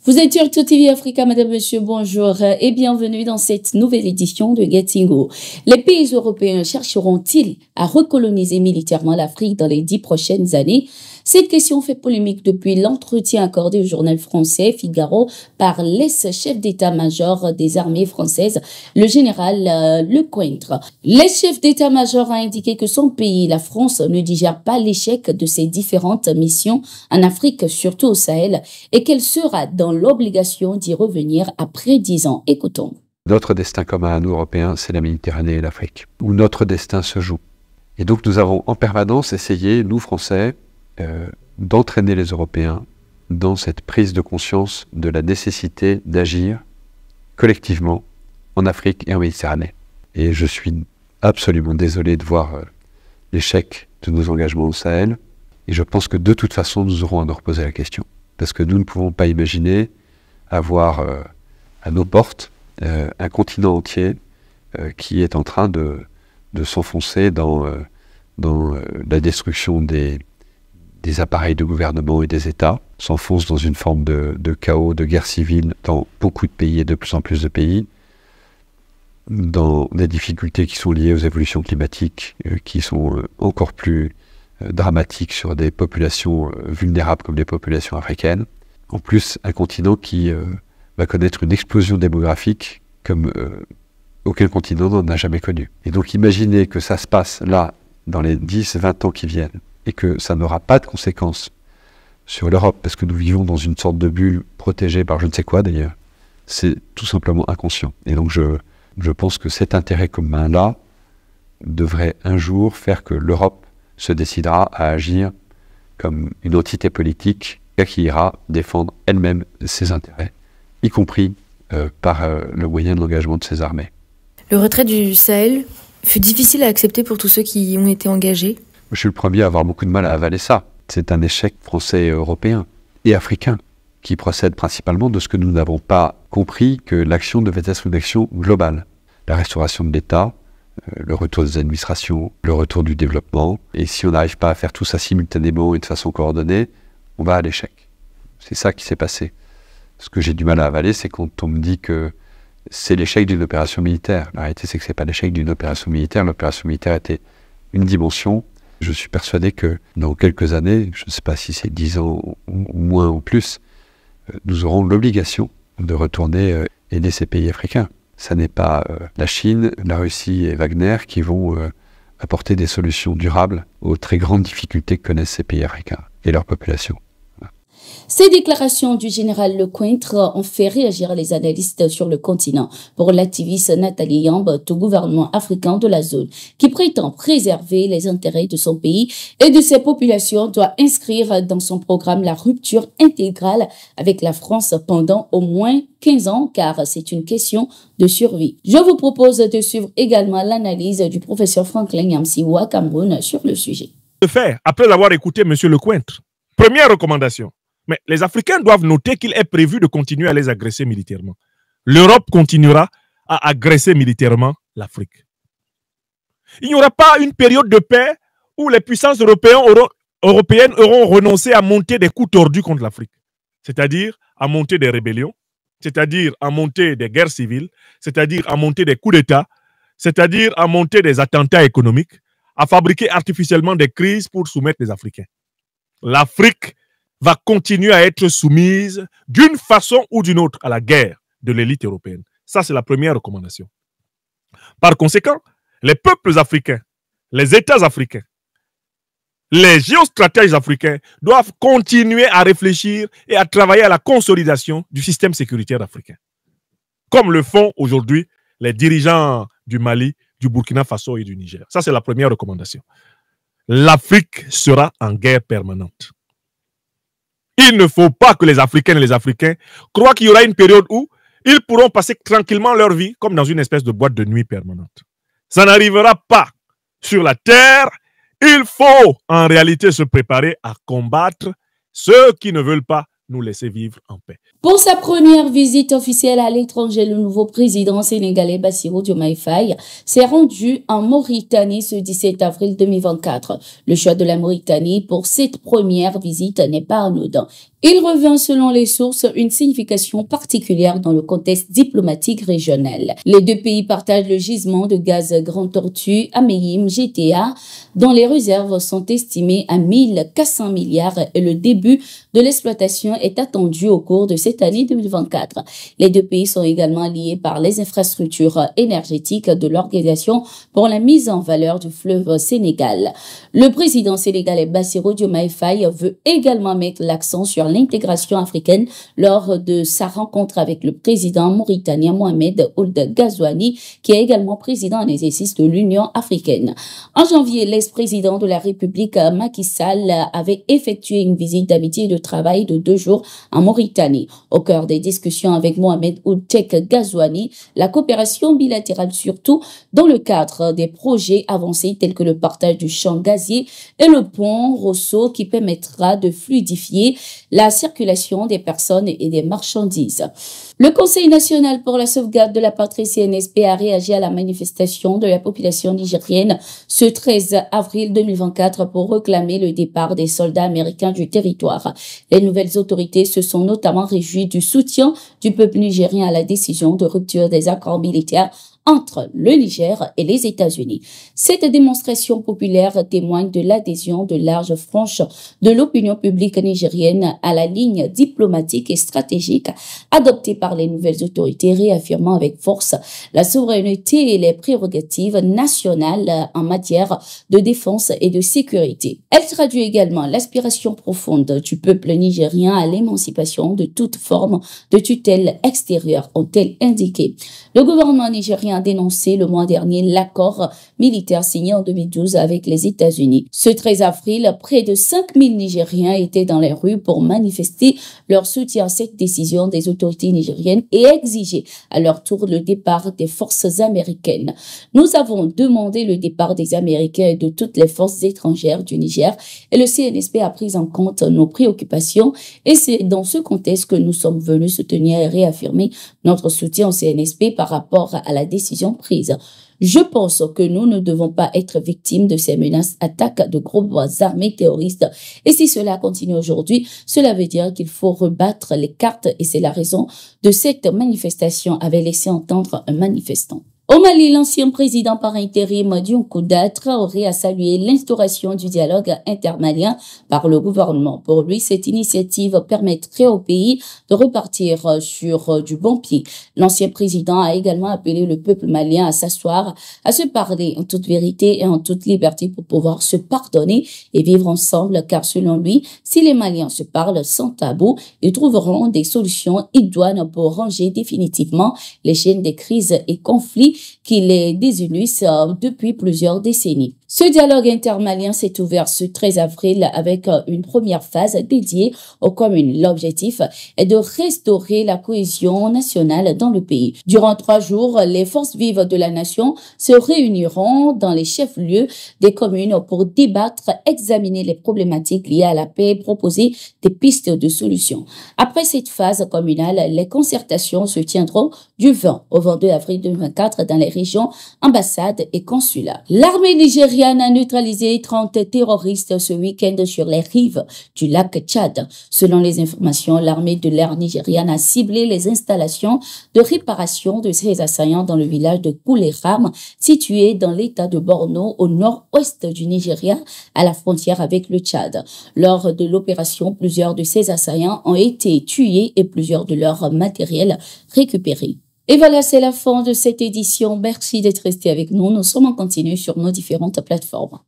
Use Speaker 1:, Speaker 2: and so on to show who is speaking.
Speaker 1: Vous êtes sur TV Africa, madame, monsieur, bonjour et bienvenue dans cette nouvelle édition de Getting Go. Les pays européens chercheront-ils à recoloniser militairement l'Afrique dans les 10 prochaines années? Cette question fait polémique depuis l'entretien accordé au journal français Figaro par l'ex-chef d'état-major des armées françaises, le général Lecointre. L'ex-chef d'état-major a indiqué que son pays, la France, ne digère pas l'échec de ses différentes missions en Afrique, surtout au Sahel, et qu'elle sera dans l'obligation d'y revenir après 10 ans. Écoutons.
Speaker 2: Notre destin commun à nous, Européens, c'est la Méditerranée et l'Afrique, où notre destin se joue. Et donc nous avons en permanence essayé, nous Français, d'entraîner les Européens dans cette prise de conscience de la nécessité d'agir collectivement en Afrique et en Méditerranée. Et je suis absolument désolé de voir l'échec de nos engagements au Sahel. Et je pense que de toute façon, nous aurons à nous reposer la question. Parce que nous ne pouvons pas imaginer avoir à nos portes un continent entier qui est en train de s'enfoncer dans la destruction des appareils de gouvernement et des États, s'enfonce dans une forme de chaos, de guerre civile dans beaucoup de pays et de plus en plus de pays, dans des difficultés qui sont liées aux évolutions climatiques, qui sont encore plus dramatiques sur des populations vulnérables comme les populations africaines. En plus, un continent qui va connaître une explosion démographique comme aucun continent n'en a jamais connu. Et donc imaginez que ça se passe là, dans les 10-20 ans qui viennent, et que ça n'aura pas de conséquences sur l'Europe, parce que nous vivons dans une sorte de bulle protégée par je ne sais quoi d'ailleurs, c'est tout simplement inconscient. Et donc je pense que cet intérêt commun-là devrait un jour faire que l'Europe se décidera à agir comme une entité politique qui ira défendre elle-même ses intérêts, y compris par le moyen de l'engagement de ses armées.
Speaker 3: Le retrait du Sahel fut difficile à accepter pour tous ceux qui y ont été engagés.
Speaker 2: Je suis le premier à avoir beaucoup de mal à avaler ça. C'est un échec français et européen et africain qui procède principalement de ce que nous n'avons pas compris, que l'action devait être une action globale. La restauration de l'État, le retour des administrations, le retour du développement. Et si on n'arrive pas à faire tout ça simultanément et de façon coordonnée, on va à l'échec. C'est ça qui s'est passé. Ce que j'ai du mal à avaler, c'est quand on me dit que c'est l'échec d'une opération militaire. La réalité, c'est que ce n'est pas l'échec d'une opération militaire. L'opération militaire était une dimension. Je suis persuadé que dans quelques années, je ne sais pas si c'est 10 ans ou moins ou plus, nous aurons l'obligation de retourner aider ces pays africains. Ça n'est pas la Chine, la Russie et Wagner qui vont apporter des solutions durables aux très grandes difficultés que connaissent ces pays africains et leur population.
Speaker 1: Ces déclarations du général Lecointre ont fait réagir les analystes sur le continent. Pour l'activiste Nathalie Yamb, tout gouvernement africain de la zone qui prétend préserver les intérêts de son pays et de ses populations doit inscrire dans son programme la rupture intégrale avec la France pendant au moins 15 ans, car c'est une question de survie. Je vous propose de suivre également l'analyse du professeur Franklin Nyamsiwa Cameroun sur le sujet.
Speaker 4: De faire, après avoir écouté M. Lecointre, première recommandation. Mais les Africains doivent noter qu'il est prévu de continuer à les agresser militairement. L'Europe continuera à agresser militairement l'Afrique. Il n'y aura pas une période de paix où les puissances européennes auront renoncé à monter des coups tordus contre l'Afrique. C'est-à-dire à monter des rébellions, c'est-à-dire à monter des guerres civiles, c'est-à-dire à monter des coups d'État, c'est-à-dire à monter des attentats économiques, à fabriquer artificiellement des crises pour soumettre les Africains. L'Afrique va continuer à être soumise d'une façon ou d'une autre à la guerre de l'élite européenne. Ça, c'est la première recommandation. Par conséquent, les peuples africains, les États africains, les géostratèges africains doivent continuer à réfléchir et à travailler à la consolidation du système sécuritaire africain. Comme le font aujourd'hui les dirigeants du Mali, du Burkina Faso et du Niger. Ça, c'est la première recommandation. L'Afrique sera en guerre permanente. Il ne faut pas que les Africaines et les Africains croient qu'il y aura une période où ils pourront passer tranquillement leur vie comme dans une espèce de boîte de nuit permanente. Ça n'arrivera pas sur la terre. Il faut en réalité se préparer à combattre ceux qui ne veulent pas nous laisser vivre en paix.
Speaker 1: Pour sa première visite officielle à l'étranger, le nouveau président sénégalais Bassirou Diomaye Faye s'est rendu en Mauritanie ce 17 avril 2024. Le choix de la Mauritanie pour cette première visite n'est pas anodin, Il revêt, selon les sources, une signification particulière dans le contexte diplomatique régional. Les deux pays partagent le gisement de gaz Grande Tortue, Améim, GTA, dont les réserves sont estimées à 1400 milliards et le début de l'exploitation est attendu au cours de cette année 2024. Les deux pays sont également liés par les infrastructures énergétiques de l'Organisation pour la mise en valeur du fleuve Sénégal. Le président sénégalais Bassirou Diomaye Faye veut également mettre l'accent sur l'intégration africaine lors de sa rencontre avec le président mauritanien Mohamed Ould Ghazouani, qui est également président en exercice de l'Union africaine. En janvier, l'ex-président de la République Macky Sall avait effectué une visite d'amitié et de travail de 2 jours en Mauritanie. Au cœur des discussions avec Mohamed Ould Ghazouani, la coopération bilatérale surtout dans le cadre des projets avancés tels que le partage du champ gazier et le pont Rosso qui permettra de fluidifier la circulation des personnes et des marchandises. Le Conseil national pour la sauvegarde de la patrie CNSP a réagi à la manifestation de la population nigérienne ce 13 avril 2024 pour réclamer le départ des soldats américains du territoire. Les nouvelles autorités se sont notamment réjouies du soutien du peuple nigérien à la décision de rupture des accords militaires entre le Niger et les États-Unis. Cette démonstration populaire témoigne de l'adhésion de large frange de l'opinion publique nigérienne à la ligne diplomatique et stratégique adoptée par les nouvelles autorités, réaffirmant avec force la souveraineté et les prérogatives nationales en matière de défense et de sécurité. Elle traduit également l'aspiration profonde du peuple nigérien à l'émancipation de toute forme de tutelle extérieure, ont-elles indiqué. Le gouvernement nigérien a dénoncé le mois dernier l'accord militaire signé en 2012 avec les États-Unis. Ce 13 avril, près de 5000 Nigériens étaient dans les rues pour manifester leur soutien à cette décision des autorités nigériennes et exiger à leur tour le départ des forces américaines. Nous avons demandé le départ des Américains et de toutes les forces étrangères du Niger et le CNSP a pris en compte nos préoccupations et c'est dans ce contexte que nous sommes venus soutenir et réaffirmer notre soutien au CNSP par rapport à la décision prise. Je pense que nous ne devons pas être victimes de ces menaces, attaques de groupes armés terroristes. Et si cela continue aujourd'hui, cela veut dire qu'il faut rebattre les cartes et c'est la raison de cette manifestation, avait laissé entendre un manifestant. Au Mali, l'ancien président par intérim Diounkouda Traoré a salué l'instauration du dialogue intermalien par le gouvernement. Pour lui, cette initiative permettrait au pays de repartir sur du bon pied. L'ancien président a également appelé le peuple malien à s'asseoir, à se parler en toute vérité et en toute liberté pour pouvoir se pardonner et vivre ensemble, car selon lui, si les Maliens se parlent sans tabou, ils trouveront des solutions idoines pour ranger définitivement les chaînes des crises et conflits qui les désunissent depuis plusieurs décennies. Ce dialogue intermalien s'est ouvert ce 13 avril avec une première phase dédiée aux communes. L'objectif est de restaurer la cohésion nationale dans le pays. Durant 3 jours, les forces vives de la nation se réuniront dans les chefs-lieux des communes pour débattre, examiner les problématiques liées à la paix et proposer des pistes de solutions. Après cette phase communale, les concertations se tiendront du 20 au 22 avril 2024 dans les régions ambassades et consulats. L'armée nigériane a neutralisé 30 terroristes ce week-end sur les rives du lac Tchad. Selon les informations, l'armée de l'air nigériane a ciblé les installations de réparation de ces assaillants dans le village de Kouleram, situé dans l'état de Borno, au nord-ouest du Nigeria, à la frontière avec le Tchad. Lors de l'opération, plusieurs de ces assaillants ont été tués et plusieurs de leurs matériels récupérés. Et voilà, c'est la fin de cette édition. Merci d'être resté avec nous. Nous sommes en continu sur nos différentes plateformes.